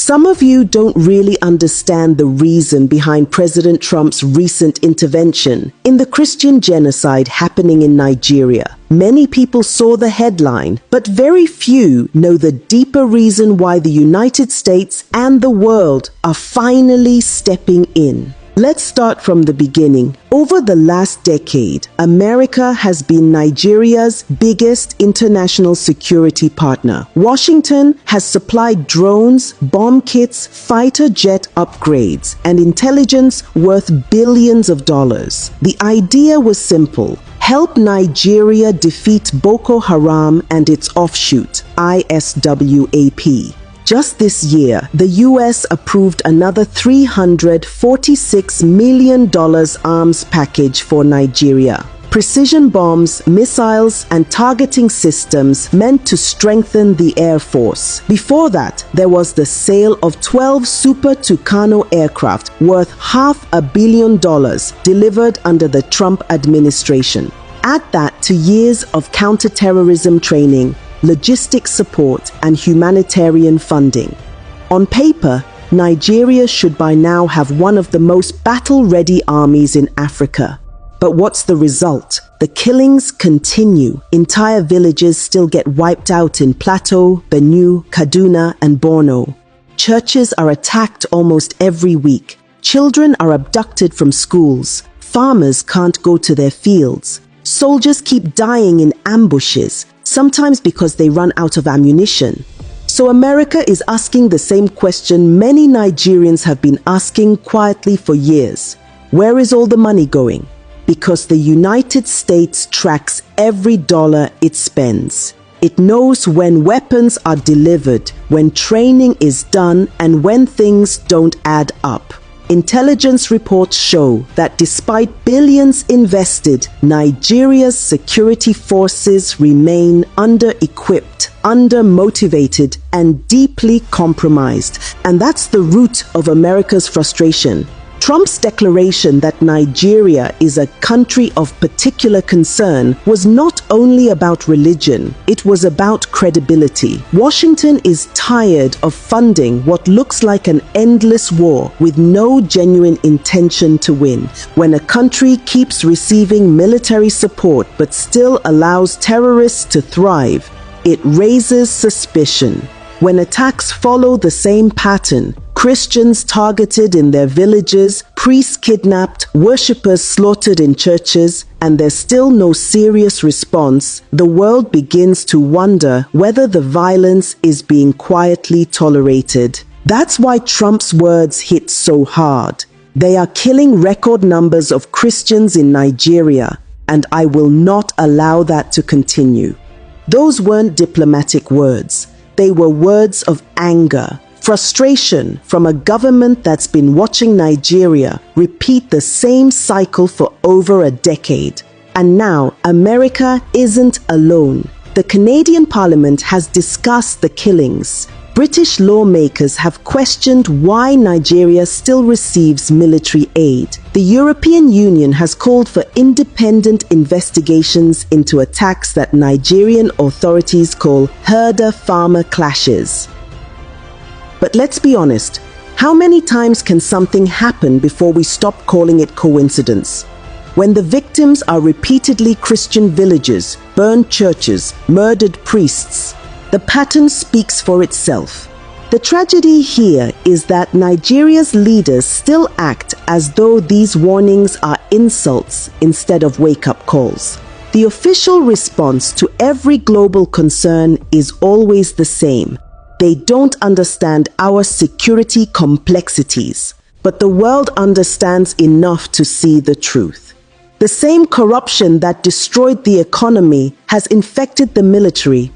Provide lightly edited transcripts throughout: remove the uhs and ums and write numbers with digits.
Some of you don't really understand the reason behind President Trump's recent intervention in the Christian genocide happening in Nigeria. Many people saw the headline, but very few know the deeper reason why the United States and the world are finally stepping in. Let's start from the beginning. Over the last decade, America has been Nigeria's biggest international security partner. Washington has supplied drones, bomb kits, fighter jet upgrades, and intelligence worth billions of dollars. The idea was simple: help Nigeria defeat Boko Haram and its offshoot, ISWAP. Just this year, the US approved another $346 million arms package for Nigeria. Precision bombs, missiles, and targeting systems meant to strengthen the Air Force. Before that, there was the sale of 12 Super Tucano aircraft worth $500 million delivered under the Trump administration. Add that to years of counterterrorism training, logistics support, and humanitarian funding. On paper, Nigeria should by now have one of the most battle-ready armies in Africa. But what's the result? The killings continue. Entire villages still get wiped out in Plateau, Benue, Kaduna, and Borno. Churches are attacked almost every week. Children are abducted from schools. Farmers can't go to their fields. Soldiers keep dying in ambushes, sometimes because they run out of ammunition. So America is asking the same question many Nigerians have been asking quietly for years. Where is all the money going? Because the United States tracks every dollar it spends. It knows when weapons are delivered, when training is done, and when things don't add up. Intelligence reports show that despite billions invested, Nigeria's security forces remain under-equipped, under-motivated, and deeply compromised. And that's the root of America's frustration. Trump's declaration that Nigeria is a country of particular concern was not only about religion, it was about credibility. Washington is tired of funding what looks like an endless war with no genuine intention to win. When a country keeps receiving military support but still allows terrorists to thrive, it raises suspicion. When attacks follow the same pattern, Christians targeted in their villages, priests kidnapped, worshippers slaughtered in churches, and there's still no serious response, the world begins to wonder whether the violence is being quietly tolerated. That's why Trump's words hit so hard. They are killing record numbers of Christians in Nigeria, and I will not allow that to continue. Those weren't diplomatic words. They were words of anger, frustration from a government that's been watching Nigeria repeat the same cycle for over a decade. And now, America isn't alone. The Canadian Parliament has discussed the killings. British lawmakers have questioned why Nigeria still receives military aid. The European Union has called for independent investigations into attacks that Nigerian authorities call herder-farmer clashes. But let's be honest, how many times can something happen before we stop calling it coincidence? When the victims are repeatedly Christian villages, burned churches, murdered priests, the pattern speaks for itself. The tragedy here is that Nigeria's leaders still act as though these warnings are insults instead of wake-up calls. The official response to every global concern is always the same. They don't understand our security complexities, but the world understands enough to see the truth. The same corruption that destroyed the economy has infected the military.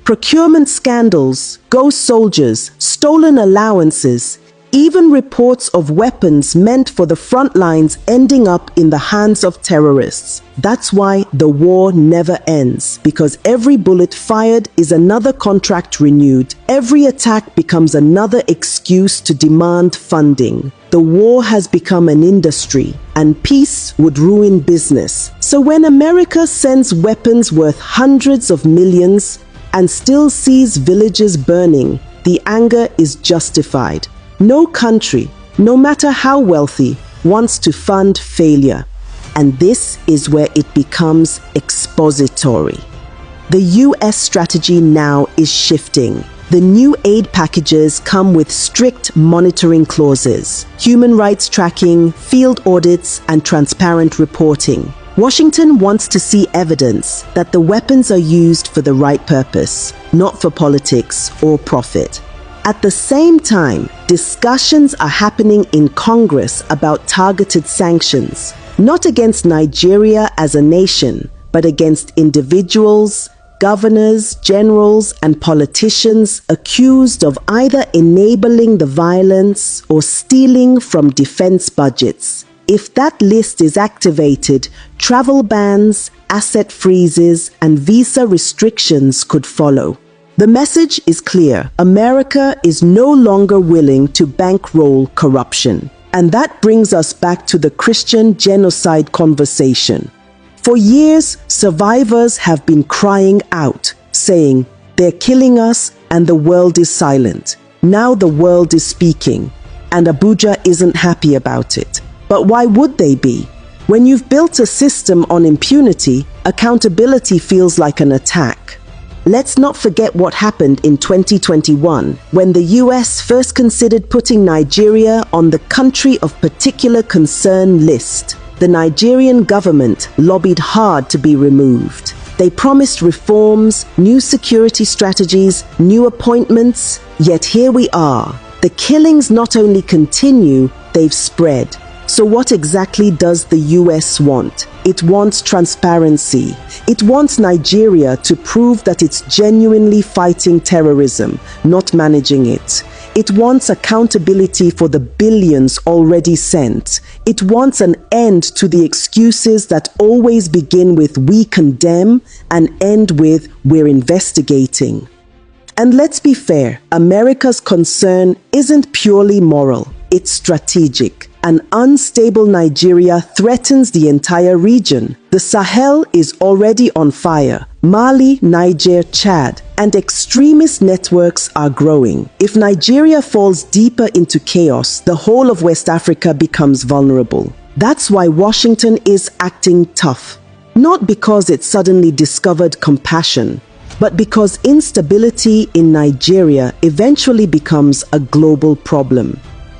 Procurement scandals, ghost soldiers, stolen allowances, even reports of weapons meant for the front lines ending up in the hands of terrorists. That's why the war never ends, because every bullet fired is another contract renewed. Every attack becomes another excuse to demand funding. The war has become an industry, and peace would ruin business. So when America sends weapons worth hundreds of millions and still sees villages burning, The anger is justified. No country, no matter how wealthy, wants to fund failure. And this is where it becomes expository. The US strategy now is shifting. The new aid packages come with strict monitoring clauses, human rights tracking, field audits, and transparent reporting. Washington wants to see evidence that the weapons are used for the right purpose, not for politics or profit. At the same time, discussions are happening in Congress about targeted sanctions, not against Nigeria as a nation, but against individuals, governors, generals, and politicians accused of either enabling the violence or stealing from defense budgets. If that list is activated, travel bans, asset freezes, and visa restrictions could follow. The message is clear. America is no longer willing to bankroll corruption. And that brings us back to the Christian genocide conversation. For years, survivors have been crying out, saying, "They're killing us and the world is silent." Now the world is speaking, and Abuja isn't happy about it. But why would they be? When you've built a system on impunity, accountability feels like an attack. Let's not forget what happened in 2021, when the US first considered putting Nigeria on the country of particular concern list. The Nigerian government lobbied hard to be removed. They promised reforms, new security strategies, new appointments, yet here we are. The killings not only continue, they've spread. So what exactly does the US want? It wants transparency. It wants Nigeria to prove that it's genuinely fighting terrorism, not managing it. It wants accountability for the billions already sent. It wants an end to the excuses that always begin with "we condemn" and end with "we're investigating." And let's be fair, America's concern isn't purely moral, it's strategic. An unstable Nigeria threatens the entire region. The Sahel is already on fire. Mali, Niger, Chad, and extremist networks are growing. If Nigeria falls deeper into chaos, the whole of West Africa becomes vulnerable. That's why Washington is acting tough. Not because it suddenly discovered compassion, but because instability in Nigeria eventually becomes a global problem.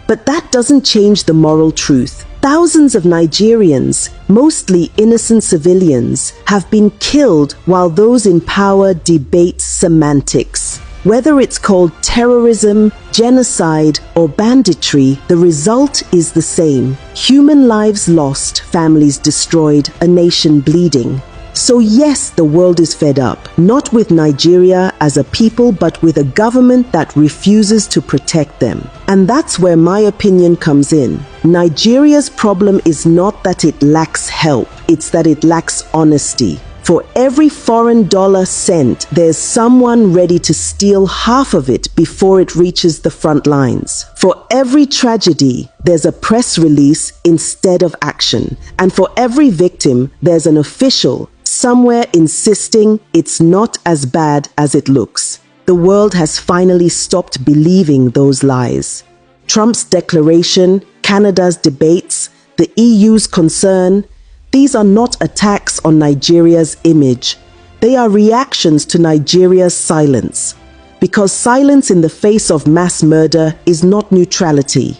But that doesn't change the moral truth. Thousands of Nigerians, mostly innocent civilians, have been killed while those in power debate semantics. Whether it's called terrorism, genocide, or banditry, the result is the same. Human lives lost, families destroyed, a nation bleeding. So yes, the world is fed up, not with Nigeria as a people, but with a government that refuses to protect them. And that's where my opinion comes in. Nigeria's problem is not that it lacks help, it's that it lacks honesty. For every foreign dollar sent, there's someone ready to steal half of it before it reaches the front lines. For every tragedy, there's a press release instead of action. And for every victim, there's an official somewhere insisting it's not as bad as it looks. The world has finally stopped believing those lies. Trump's declaration, Canada's debates, the EU's concern, these are not attacks on Nigeria's image. They are reactions to Nigeria's silence. Because silence in the face of mass murder is not neutrality,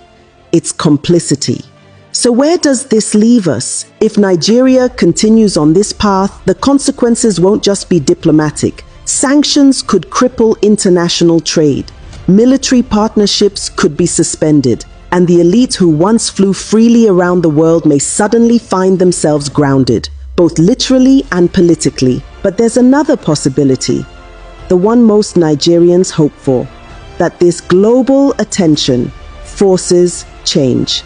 it's complicity. So where does this leave us? If Nigeria continues on this path, the consequences won't just be diplomatic. Sanctions could cripple international trade. Military partnerships could be suspended. And the elite who once flew freely around the world may suddenly find themselves grounded, both literally and politically. But there's another possibility, the one most Nigerians hope for, that this global attention forces change.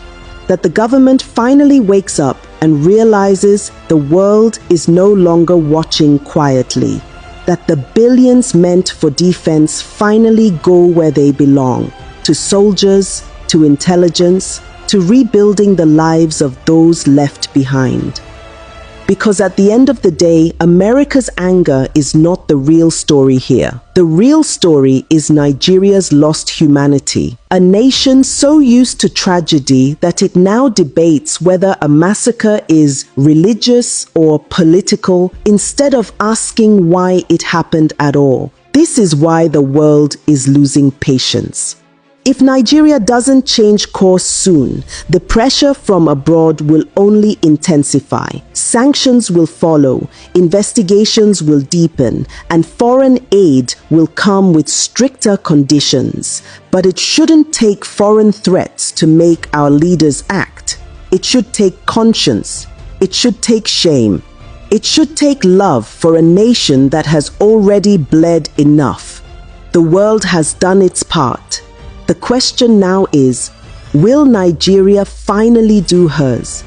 That the government finally wakes up and realizes the world is no longer watching quietly. That the billions meant for defense finally go where they belong, to soldiers, to intelligence, to rebuilding the lives of those left behind. Because at the end of the day, America's anger is not the real story here. The real story is Nigeria's lost humanity, a nation so used to tragedy that it now debates whether a massacre is religious or political instead of asking why it happened at all. This is why the world is losing patience. If Nigeria doesn't change course soon, the pressure from abroad will only intensify. Sanctions will follow, investigations will deepen, and foreign aid will come with stricter conditions. But it shouldn't take foreign threats to make our leaders act. It should take conscience. It should take shame. It should take love for a nation that has already bled enough. The world has done its part. The question now is, will Nigeria finally do hers?